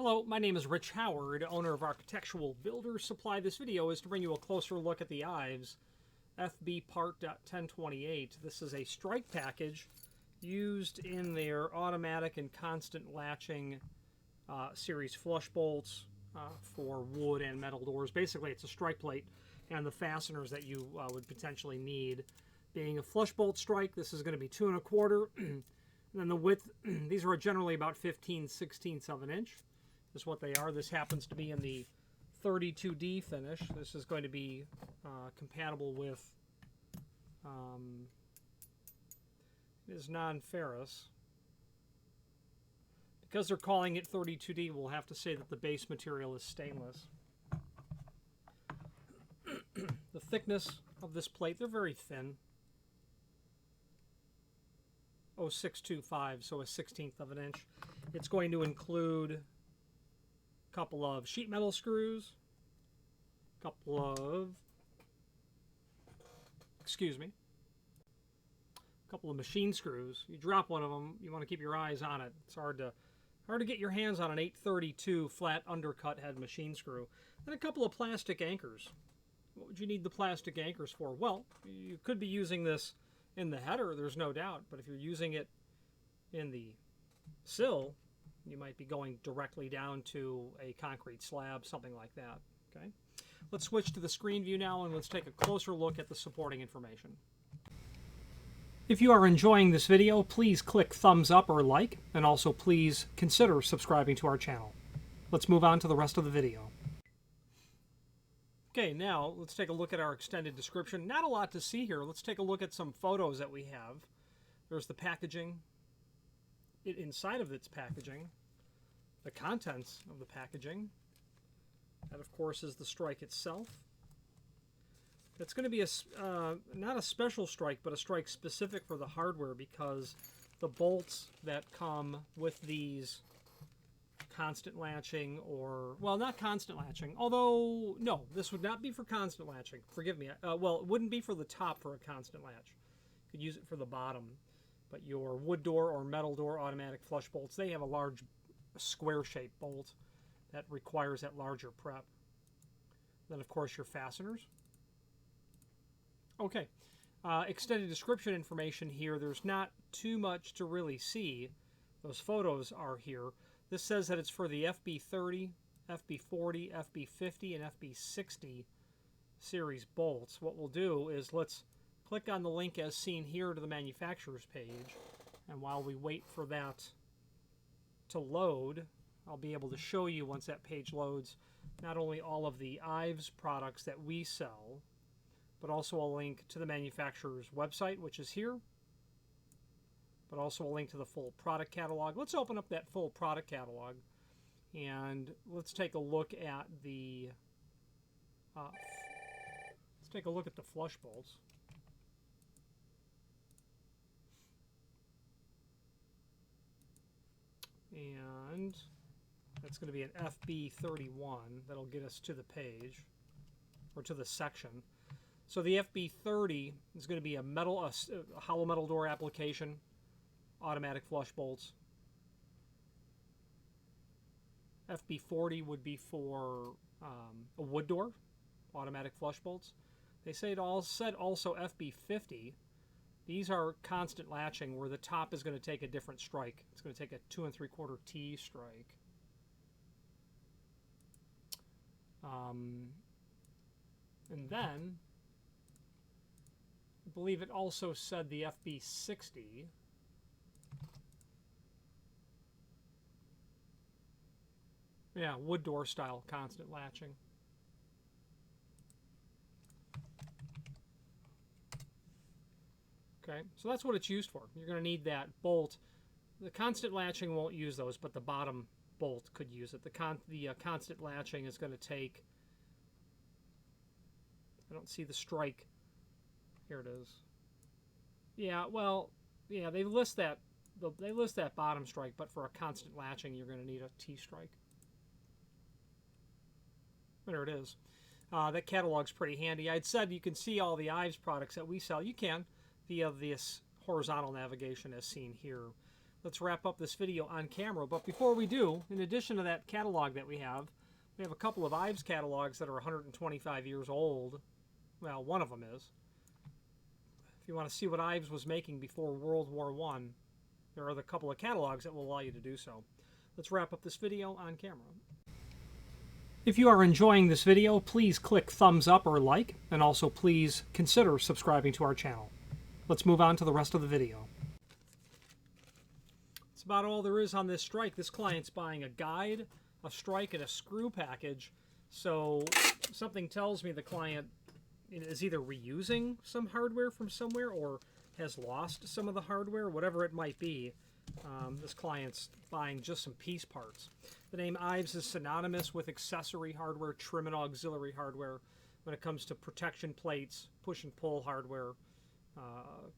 Hello, my name is Rich Howard, owner of Architectural Builders Supply. This video is to bring you a closer look at the IVES FBPART.1028. This is a strike package used in their automatic and constant latching series flush bolts for wood and metal doors. Basically, it's a strike plate and the fasteners that you would potentially need. Being a flush bolt strike, this is going to be 2 1/4. And then the width, these are generally about 15/16 of an inch. Is what they are. This happens to be in the 32D finish. This is going to be compatible with, it is non-ferrous. Because they're calling it 32D, we'll have to say that the base material is stainless. The thickness of this plate, they're very thin. 0.625, so a 1/16 of an inch. It's going to include couple of sheet metal screws, couple of machine screws. You drop one of them, you want to keep your eyes on it. It's hard to get your hands on an 832 flat undercut head machine screw. And a couple of plastic anchors. What would you need the plastic anchors for? Well, you could be using this in the header, there's no doubt, but if you're using it in the sill, you might be going directly down to a concrete slab, something like that. Okay, let's switch to the screen view now and let's take a closer look at the supporting information. If you are enjoying this video, please click thumbs up or like, and also please consider subscribing to our channel. Let's move on to the rest of the video. Okay, now let's take a look at our extended description. Not a lot to see here. Let's take a look at some photos that we have. There's the packaging. Inside of its packaging, the contents of the packaging. That, of course, is the strike itself. It's going to be not a special strike, but a strike specific for the hardware, because the bolts that come with these constant latching, or, well, not constant latching, although, no, this would not be for constant latching. Forgive me. Well, it wouldn't be for the top for a constant latch. You could use it for the bottom. But your wood door or metal door automatic flush bolts, they have a large square-shaped bolt that requires that larger prep. Then, of course, your fasteners. Okay, extended description information here. There's not too much to really see. Those photos are here. This says that it's for the FB30, FB40, FB50, and FB60 series bolts. What we'll do is let's click on the link as seen here to the manufacturer's page, and while we wait for that to load, I'll be able to show you, once that page loads, not only all of the IVES products that we sell, but also a link to the manufacturer's website, which is here, but also a link to the full product catalog. Let's open up that full product catalog, and let's take a look at the flush bolts. And that's going to be an FB31. That'll get us to the page, or to the section. So the FB30 is going to be a hollow metal door application, automatic flush bolts. FB40 would be for a wood door, automatic flush bolts. They say it all said also FB50. These are constant latching, where the top is going to take a different strike. It's going to take a 2 3/4 T strike. And then, I believe it also said the FB60. Yeah, wood door style constant latching. Okay, so that's what it's used for. You're going to need that bolt. The constant latching won't use those, but the bottom bolt could use it. The constant latching is going to take, I don't see the strike. Here it is. Yeah, well, yeah, they list that bottom strike, but for a constant latching, you're going to need a T strike. There it is. That catalog's pretty handy. I'd said you can see all the IVES products that we sell. You can via this horizontal navigation as seen here. let's wrap up this video on camera. But before we do, in addition to that catalog that we have a couple of IVES catalogs that are 125 years old. Well, one of them is. If you want to see what IVES was making before World War I, there are a couple of catalogs that will allow you to do so. Let's wrap up this video on camera. If you are enjoying this video, please click thumbs up or like, and also please consider subscribing to our channel. Let's move on to the rest of the video. That's about all there is on this strike. This client's buying a guide, a strike, and a screw package. So something tells me the client is either reusing some hardware from somewhere or has lost some of the hardware, whatever it might be. This client's buying just some piece parts. The name IVES is synonymous with accessory hardware, trim and auxiliary hardware when it comes to protection plates, push and pull hardware,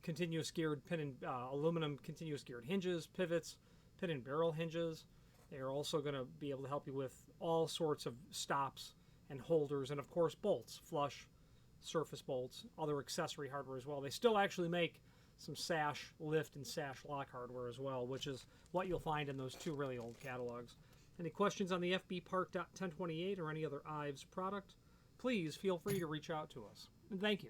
continuous geared pin and aluminum continuous geared hinges, pivots, pin and barrel hinges. They are also going to be able to help you with all sorts of stops and holders, and of course bolts, flush, surface bolts, other accessory hardware as well. They still actually make some sash lift and sash lock hardware as well, which is what you'll find in those two really old catalogs. Any questions on the FBPART.1028 or any other IVES product, please feel free to reach out to us. And thank you.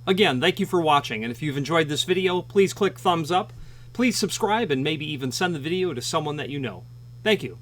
Again, thank you for watching, and if you've enjoyed this video, please click thumbs up, please subscribe, and maybe even send the video to someone that you know. Thank you.